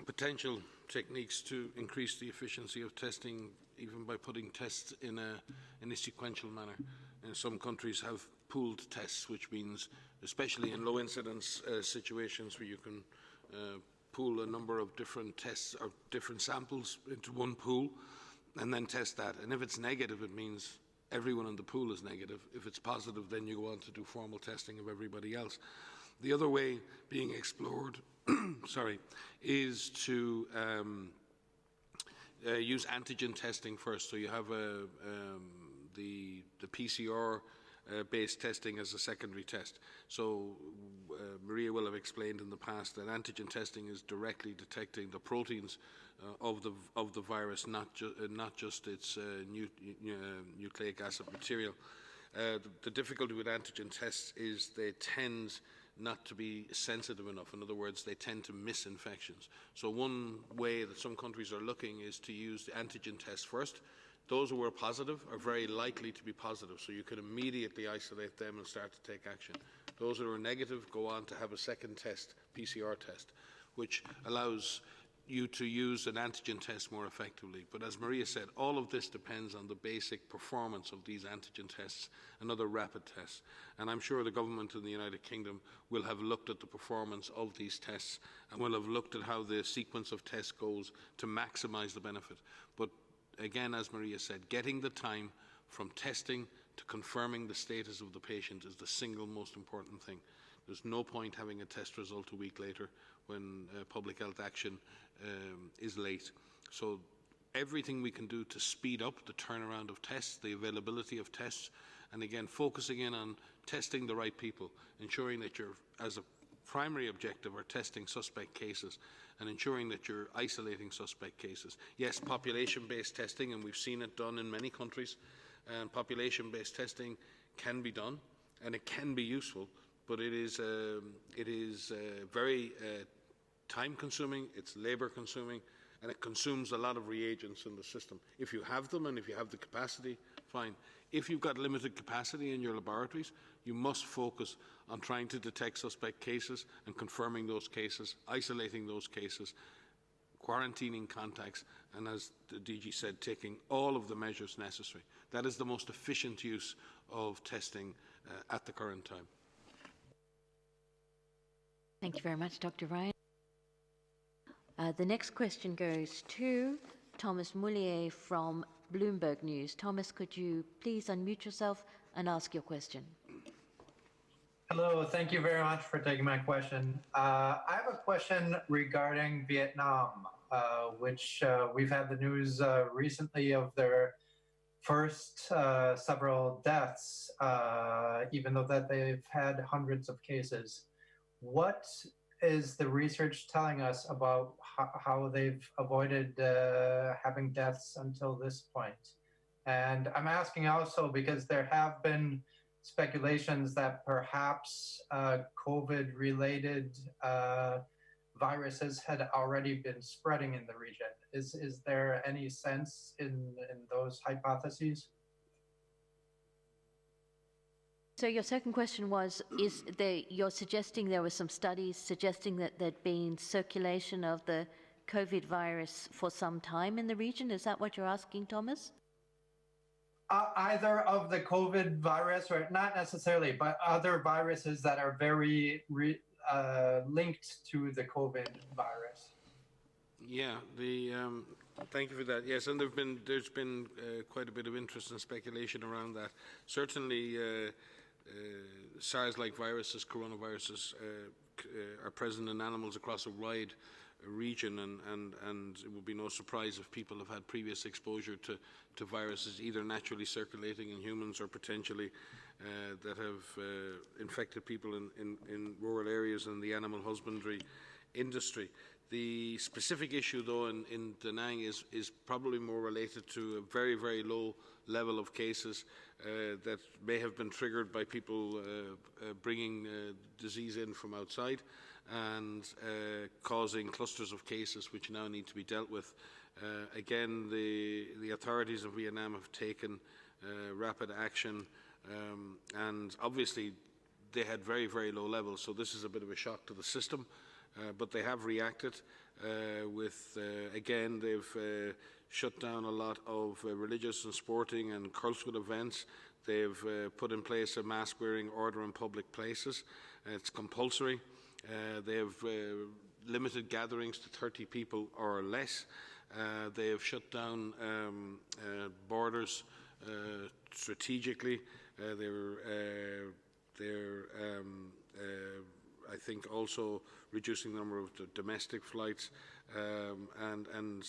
potential techniques to increase the efficiency of testing, even by putting tests in a sequential manner. And some countries have pooled tests, which means, especially in low incidence situations where you can pool a number of different tests or different samples into one pool and then test that. And if it's negative, it means everyone in the pool is negative. If it's positive, then you go on to do formal testing of everybody else. The other way being explored is to use antigen testing first. So you have the PCR based testing as a secondary test. So Maria will have explained in the past that antigen testing is directly detecting the proteins of the virus, not just its nucleic acid material. The difficulty with antigen tests is they tend not to be sensitive enough. In other words, they tend to miss infections. So one way that some countries are looking is to use the antigen test first. Those who are positive are very likely to be positive, so you can immediately isolate them and start to take action. Those who are negative go on to have a second test, PCR test, which allows you to use an antigen test more effectively. But as Maria said, all of this depends on the basic performance of these antigen tests and other rapid tests. And I'm sure the government in the United Kingdom will have looked at the performance of these tests and will have looked at how the sequence of tests goes to maximise the benefit. But again, as Maria said, getting the time from testing to confirming the status of the patient is the single most important thing. There's no point having a test result a week later when public health action is late. So everything we can do to speed up the turnaround of tests, the availability of tests, and again, focusing in on testing the right people, ensuring that you're, as a primary objective, are testing suspect cases and ensuring that you're isolating suspect cases. Yes, population-based testing, and we've seen it done in many countries, and population-based testing can be done and it can be useful, but it is very time-consuming, it's labour-consuming, and it consumes a lot of reagents in the system. If you have them and if you have the capacity, fine. If you've got limited capacity in your laboratories, you must focus on trying to detect suspect cases and confirming those cases, isolating those cases, quarantining contacts, and as the DG said, taking all of the measures necessary. That is the most efficient use of testing at the current time. Thank you very much, Dr. Ryan. The next question goes to Thomas Moulier from Bloomberg News. Thomas, could you please unmute yourself and ask your question? Hello, thank you very much for taking my question. I have a question regarding Vietnam, which we've had the news recently of their first several deaths, even though that they've had hundreds of cases. What is the research telling us about how they've avoided having deaths until this point? And I'm asking also because there have been speculations that perhaps COVID-related viruses had already been spreading in the region. Is there any sense in those hypotheses? So your second question was, you're suggesting there were some studies suggesting that there'd been circulation of the COVID virus for some time in the region? Is that what you're asking, Thomas? Either of the COVID virus, or not necessarily, but other viruses that are very linked to the COVID virus. Yeah, thank you for that. Yes, and there's been quite a bit of interest and speculation around that. Certainly, SARS-like viruses, coronaviruses, are present in animals across a wide region, and it would be no surprise if people have had previous exposure to viruses either naturally circulating in humans or potentially that have infected people in rural areas and the animal husbandry industry. The specific issue, though, in Da Nang is probably more related to a very, very low level of cases that may have been triggered by people bringing disease in from outside and causing clusters of cases which now need to be dealt with. Again, the authorities of Vietnam have taken rapid action, and obviously they had very, very low levels, so this is a bit of a shock to the system. But they have reacted with, again, they've shut down a lot of religious and sporting and cultural events. They've put in place a mask-wearing order in public places. It's compulsory. They have limited gatherings to 30 people or less. They have shut down borders strategically. I think also reducing the number of domestic flights, and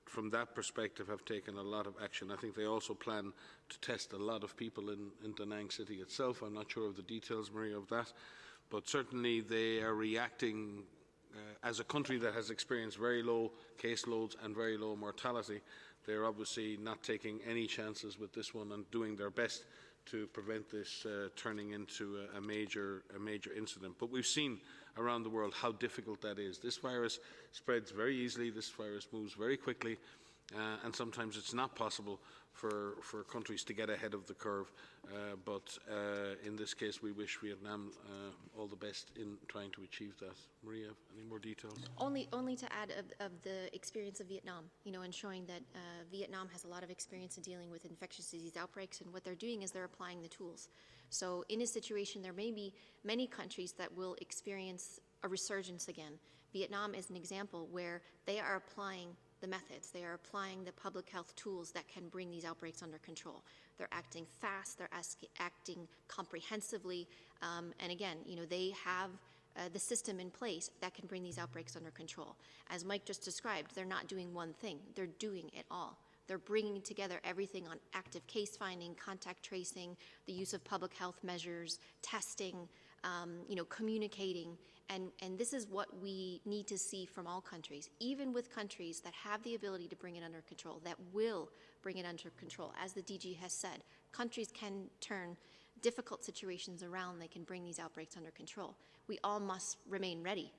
from that perspective have taken a lot of action. I think they also plan to test a lot of people in Da Nang city itself. I'm not sure of the details, Maria, of that, but certainly they are reacting as a country that has experienced very low caseloads and very low mortality. They're obviously not taking any chances with this one and doing their best to prevent this turning into a major incident. But we've seen around the world how difficult that is. This virus spreads very easily. This virus moves very quickly. and sometimes it's not possible for countries to get ahead of the curve. But in this case, we wish Vietnam all the best in trying to achieve that. Maria, any more details? Only to add of the experience of Vietnam, and showing that Vietnam has a lot of experience in dealing with infectious disease outbreaks, and what they're doing is they're applying the tools. So in a situation, there may be many countries that will experience a resurgence again. Vietnam is an example where they are applying the methods, they are applying the public health tools that can bring these outbreaks under control. They're acting fast, they're acting comprehensively, and again, they have the system in place that can bring these outbreaks under control. As Mike just described, they're not doing one thing, they're doing it all. They're bringing together everything on active case finding, contact tracing, the use of public health measures, testing, communicating. And this is what we need to see from all countries, even with countries that have the ability to bring it under control, that will bring it under control. As the DG has said, countries can turn difficult situations around. They can bring these outbreaks under control. We all must remain ready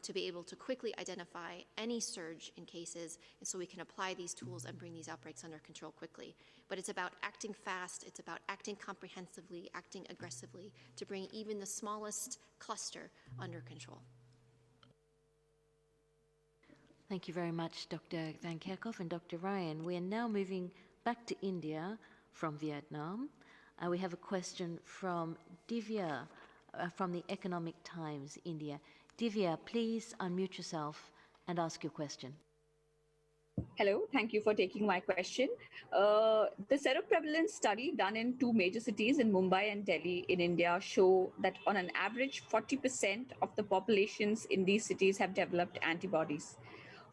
to be able to quickly identify any surge in cases, and so we can apply these tools and bring these outbreaks under control quickly. But it's about acting fast, it's about acting comprehensively, acting aggressively to bring even the smallest cluster under control. Thank you very much, Dr. Van Kerkhoff and Dr. Ryan. We are now moving back to India from Vietnam. We have a question from Divya from the Economic Times, India. Divya, please unmute yourself and ask your question. Hello, thank you for taking my question. The seroprevalence study done in two major cities in Mumbai and Delhi in India show that on an average, 40% of the populations in these cities have developed antibodies.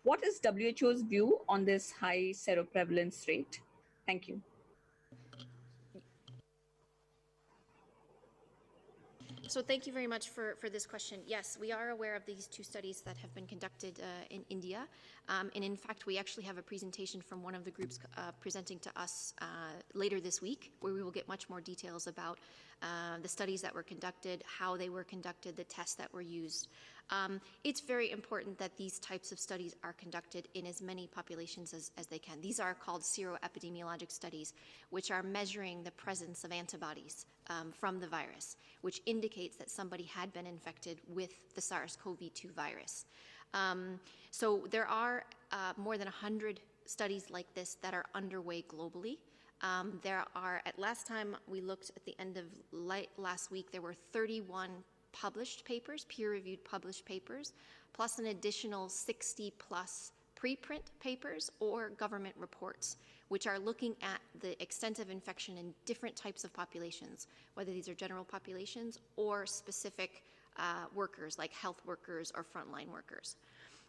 What is WHO's view on this high seroprevalence rate? Thank you. So thank you very much for this question. Yes, we are aware of these two studies that have been conducted in India. And in fact, we actually have a presentation from one of the groups presenting to us later this week, where we will get much more details about the studies that were conducted, how they were conducted, the tests that were used. It's very important that these types of studies are conducted in as many populations as they can. These are called seroepidemiologic studies, which are measuring the presence of antibodies from the virus, which indicates that somebody had been infected with the SARS-CoV-2 virus. So there are more than 100 studies like this that are underway globally. There are, at last time we looked at the end of last week, there were 31 published papers, peer-reviewed published papers, plus an additional 60 plus preprint papers or government reports, which are looking at the extent of infection in different types of populations, whether these are general populations or specific workers like health workers or frontline workers.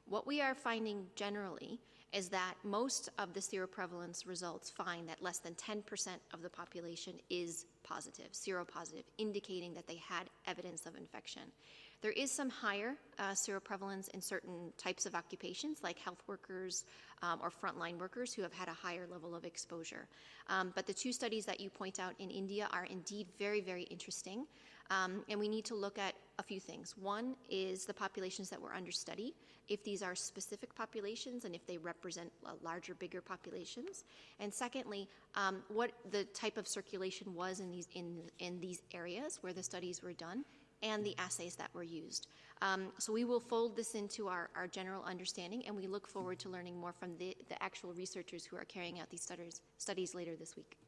What we are finding generally is that most of the seroprevalence results find that less than 10% of the population is positive, seropositive, indicating that they had evidence of infection. There is some higher seroprevalence in certain types of occupations like health workers or frontline workers who have had a higher level of exposure. But the two studies that you point out in India are indeed very, very interesting. And we need to look at a few things. One is the populations that were under study, if these are specific populations and if they represent larger, bigger populations. And secondly, what the type of circulation was in these areas where the studies were done and the assays that were used. So we will fold this into our general understanding, and we look forward to learning more from the actual researchers who are carrying out these studies later this week.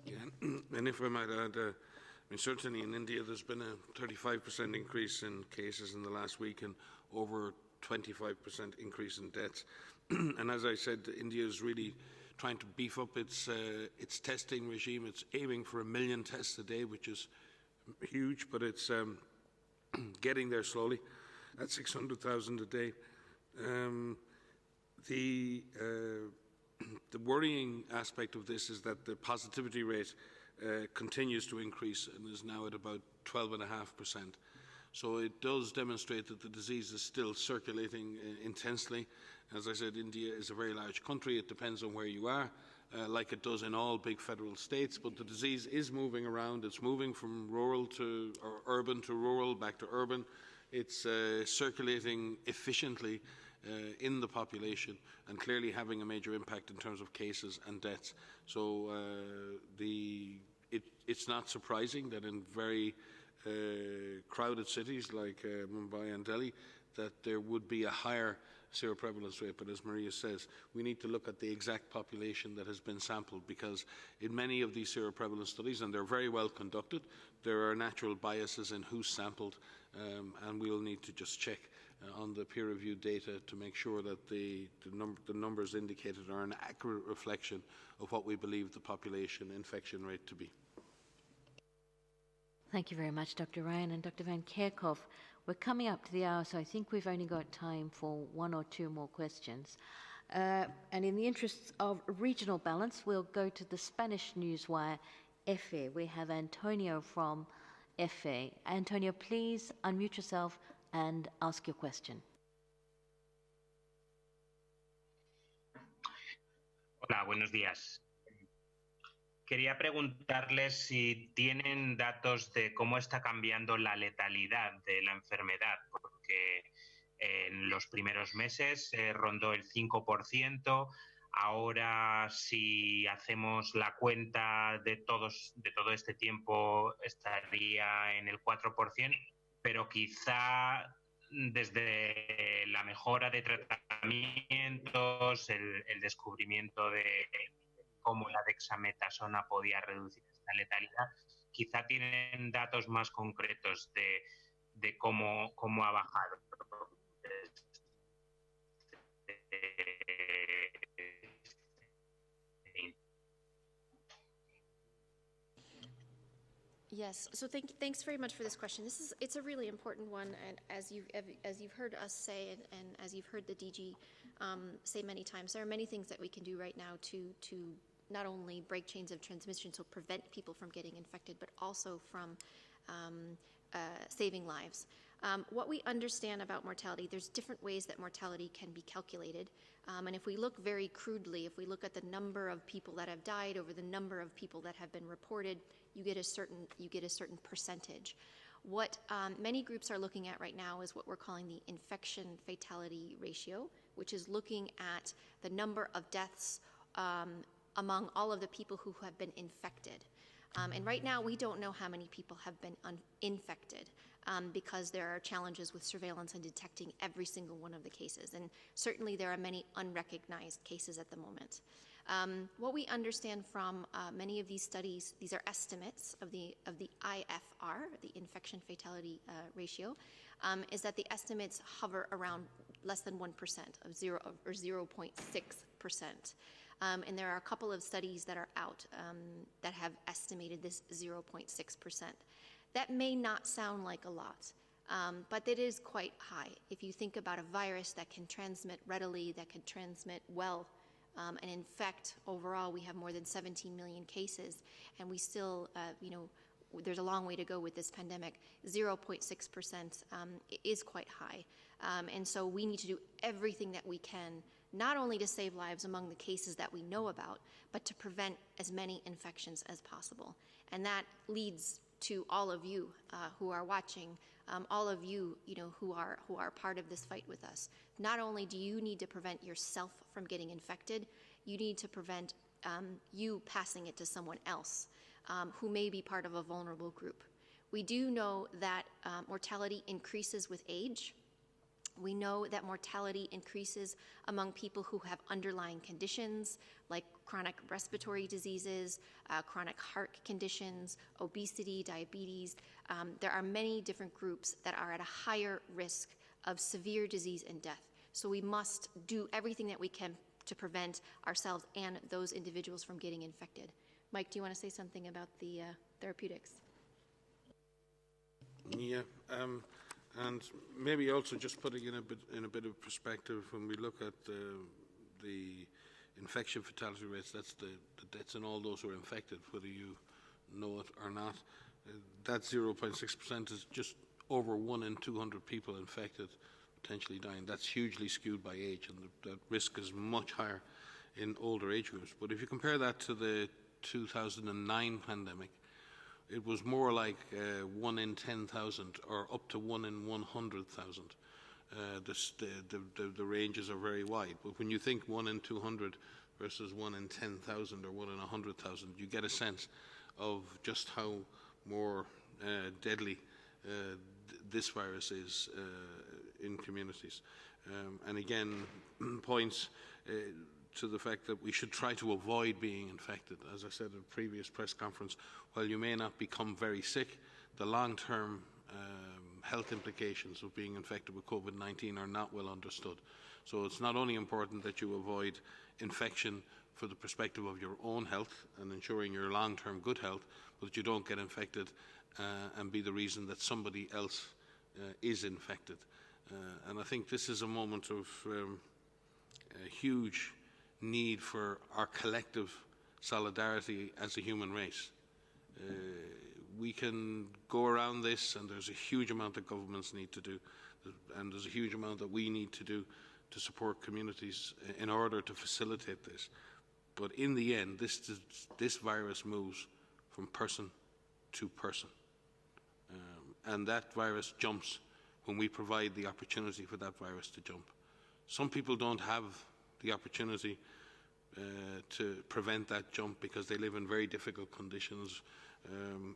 Yeah, and if I might add, certainly in India there's been a 35% increase in cases in the last week and over 25% increase in deaths. And as I said, India is really trying to beef up its testing regime. It's aiming for 1 million tests a day, which is huge, but it's getting there slowly at 600,000 a day. The worrying aspect of this is that the positivity rate continues to increase and is now at about 12.5%. So it does demonstrate that the disease is still circulating intensely. As I said, India is a very large country. It depends on where you are, like it does in all big federal states, but the disease is moving around. It's moving from rural to or urban to rural, back to urban. It's circulating efficiently in the population and clearly having a major impact in terms of cases and deaths. So it's not surprising that in very crowded cities like Mumbai and Delhi that there would be a higher seroprevalence rate, but as Maria says, we need to look at the exact population that has been sampled, because in many of these seroprevalence studies, and they're very well conducted, there are natural biases in who's sampled, and we'll need to just check on the peer-reviewed data to make sure that the numbers indicated are an accurate reflection of what we believe the population infection rate to be. Thank you very much, Dr. Ryan and Dr. Van Kerkhoff. We're coming up to the hour, so I think we've only got time for one or two more questions. And in the interests of regional balance, we'll go to the Spanish newswire, EFE. We have Antonio from EFE. Antonio, please unmute yourself and ask your question. Hola, buenos días. Quería preguntarles si tienen datos de cómo está cambiando la letalidad de la enfermedad, porque en los primeros meses rondó el 5%, ahora si hacemos la cuenta de todo este tiempo estaría en el 4%, pero quizá desde la mejora de tratamientos, el descubrimiento de cómo la dexametasona podía reducir esta letalidad, quizá tienen datos más concretos de cómo ha bajado. Yes, so thanks very much for this question. It's a really important one, and as you've heard us say, and as you've heard the DG say many times, there are many things that we can do right now to not only break chains of transmission, so prevent people from getting infected, but also from saving lives. What we understand about mortality, there's different ways that mortality can be calculated. And if we look very crudely, if we look at the number of people that have died over the number of people that have been reported, you get a certain percentage. What many groups are looking at right now is what we're calling the infection fatality ratio, which is looking at the number of deaths among all of the people who have been infected. And right now, we don't know how many people have been infected because there are challenges with surveillance and detecting every single one of the cases. And certainly, there are many unrecognized cases at the moment. What we understand from many of these studies, these are estimates of the IFR, the infection fatality ratio, is that the estimates hover around less than 1% of 0.6%. And there are a couple of studies that are out that have estimated this 0.6%. That may not sound like a lot, but it is quite high. If you think about a virus that can transmit readily, that can transmit well, and in fact, overall, we have more than 17 million cases, and we still, there's a long way to go with this pandemic. 0.6% is quite high. And so we need to do everything that we can, not only to save lives among the cases that we know about, but to prevent as many infections as possible. And that leads to all of you who are watching, all of you, who are part of this fight with us. Not only do you need to prevent yourself from getting infected, you need to prevent you passing it to someone else who may be part of a vulnerable group. We do know that mortality increases with age. We know that mortality increases among people who have underlying conditions like chronic respiratory diseases, chronic heart conditions, obesity, diabetes. There are many different groups that are at a higher risk of severe disease and death. So we must do everything that we can to prevent ourselves and those individuals from getting infected. Mike, do you want to say something about the therapeutics? Yeah. And maybe also just putting in a bit of perspective, when we look at the infection fatality rates, that's the deaths in all those who are infected, whether you know it or not. That 0.6% is just over 1 in 200 people infected potentially dying. That's hugely skewed by age, and the risk is much higher in older age groups. But if you compare that to the 2009 pandemic, it was more like 1 in 10,000 or up to 1 in 100,000. the ranges are very wide. But when you think 1 in 200 versus 1 in 10,000 or 1 in 100,000, you get a sense of just how more deadly this virus is in communities. And again, points to the fact that we should try to avoid being infected. As I said in a previous press conference, while you may not become very sick, the long-term health implications of being infected with COVID-19 are not well understood. So it's not only important that you avoid infection for the perspective of your own health and ensuring your long-term good health, but that you don't get infected and be the reason that somebody else is infected. And I think this is a moment of a huge need for our collective solidarity as a human race. We can go around this, and there's a huge amount that governments need to do, and there's a huge amount that we need to do to support communities in order to facilitate this. But in the end, this virus moves from person to person. And that virus jumps when we provide the opportunity for that virus to jump. Some people don't have the opportunity to prevent that jump because they live in very difficult conditions,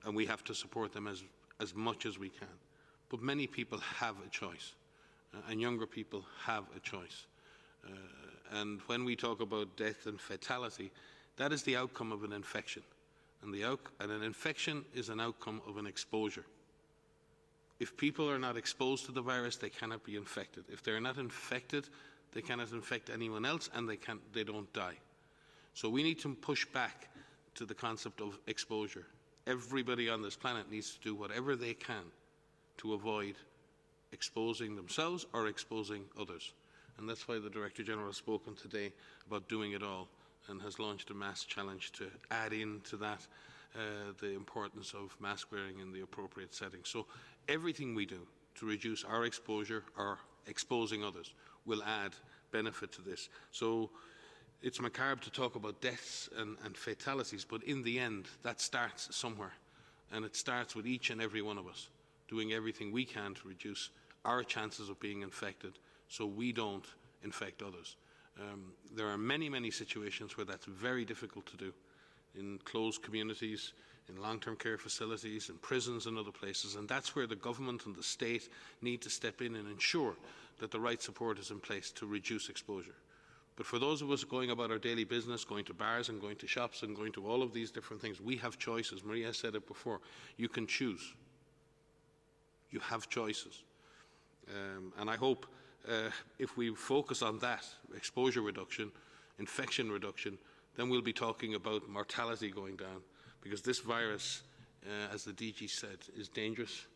and we have to support them as much as we can. But many people have a choice, and younger people have a choice. And when we talk about death and fatality, that is the outcome of an infection. And an infection is an outcome of an exposure. If people are not exposed to the virus, they cannot be infected. If they're not infected, they cannot infect anyone else, and they don't die. So we need to push back to the concept of exposure. Everybody on this planet needs to do whatever they can to avoid exposing themselves or exposing others. And that's why the Director-General has spoken today about doing it all and has launched a mass challenge to add into that the importance of mask wearing in the appropriate setting. So everything we do to reduce our exposure or exposing others will add benefit to this. So it's macabre to talk about deaths and fatalities, but in the end, that starts somewhere. And it starts with each and every one of us doing everything we can to reduce our chances of being infected so we don't infect others. There are many, many situations where that's very difficult to do, in closed communities, in long-term care facilities, in prisons and other places, and that's where the government and the state need to step in and ensure that the right support is in place to reduce exposure. But for those of us going about our daily business, going to bars and going to shops and going to all of these different things, we have choices. Maria said it before. You can choose. You have choices. And I hope if we focus on that, exposure reduction, infection reduction, then we'll be talking about mortality going down. Because this virus, as the DG said, is dangerous,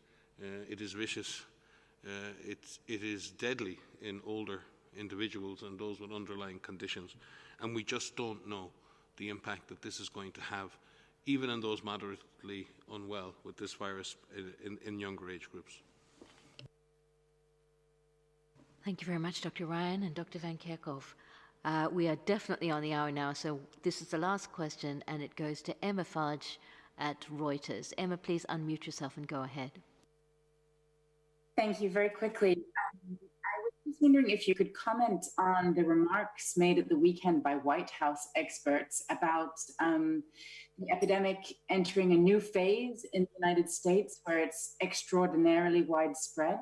it is vicious, it is deadly in older individuals and those with underlying conditions. And we just don't know the impact that this is going to have, even in those moderately unwell with this virus in younger age groups. Thank you very much, Dr. Ryan and Dr. Van Kerkhove. We are definitely on the hour now, so this is the last question, and it goes to Emma Fudge at Reuters. Emma, please unmute yourself and go ahead. Thank you. Very quickly, I was just wondering if you could comment on the remarks made at the weekend by White House experts about the epidemic entering a new phase in the United States where it's extraordinarily widespread.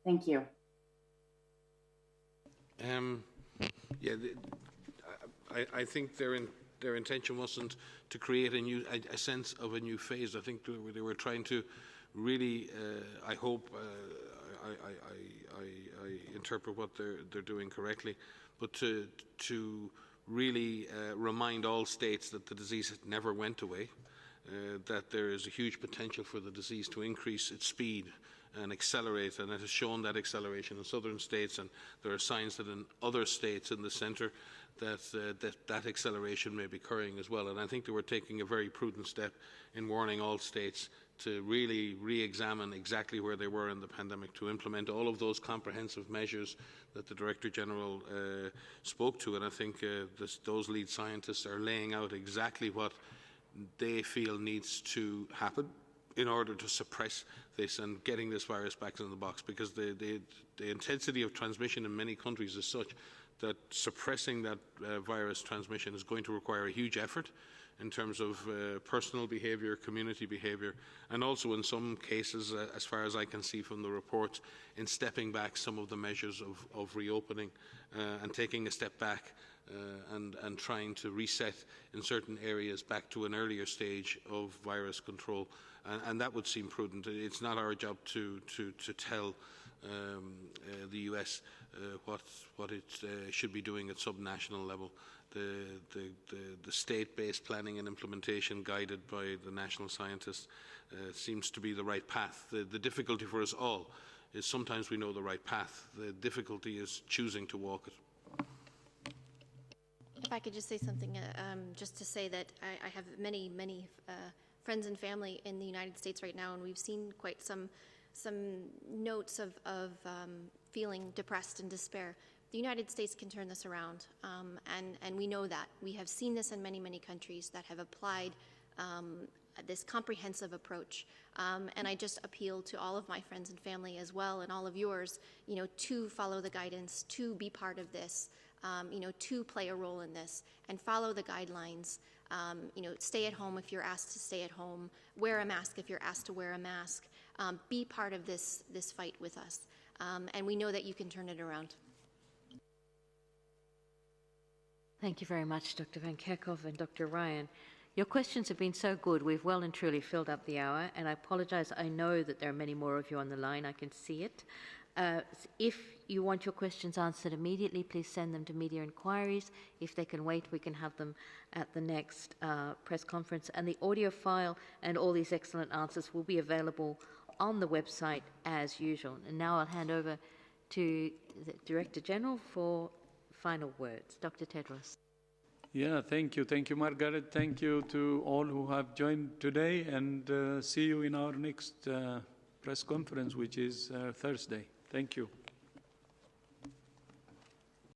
Thank you. I think their intention wasn't to create a sense of a new phase. I think they were trying to really, I hope, I interpret what they're doing correctly, but to really remind all states that the disease never went away, that there is a huge potential for the disease to increase its speed and accelerate, and it has shown that acceleration in southern states, and there are signs that in other states in the centre that acceleration may be occurring as well. And I think they were taking a very prudent step in warning all states to really re-examine exactly where they were in the pandemic, to implement all of those comprehensive measures that the Director-General spoke to. And I think those lead scientists are laying out exactly what they feel needs to happen in order to suppress this and getting this virus back in the box, because the intensity of transmission in many countries is such that suppressing that virus transmission is going to require a huge effort in terms of personal behaviour, community behaviour, and also in some cases, as far as I can see from the reports, in stepping back some of the measures of reopening and taking a step back and trying to reset in certain areas back to an earlier stage of virus control. And that would seem prudent. It's not our job to tell the US what it should be doing at subnational level. The state-based planning and implementation guided by the national scientists seems to be the right path. The difficulty for us all is sometimes we know the right path. The difficulty is choosing to walk it. If I could just say something, just to say that I have many friends and family in the United States right now, and we've seen quite some notes of feeling depressed and despair. The United States can turn this around, and we know that. We have seen this in many countries that have applied this comprehensive approach. And I just appeal to all of my friends and family as well, and all of yours, to follow the guidance, to be part of this, to play a role in this, and follow the guidelines. Stay at home if you're asked to stay at home. Wear a mask if you're asked to wear a mask. Be part of this fight with us. And we know that you can turn it around. Thank you very much, Dr. Van Kerkhove and Dr. Ryan. Your questions have been so good. We've well and truly filled up the hour, and I apologize. I know that there are many more of you on the line. I can see it. If you want your questions answered immediately, please send them to media inquiries. If they can wait, we can have them at the next press conference. And the audio file and all these excellent answers will be available on the website as usual. And now I'll hand over to the Director General for final words. Dr. Tedros. Yeah, thank you. Thank you, Margaret. Thank you to all who have joined today, and see you in our next press conference, which is Thursday. Thank you.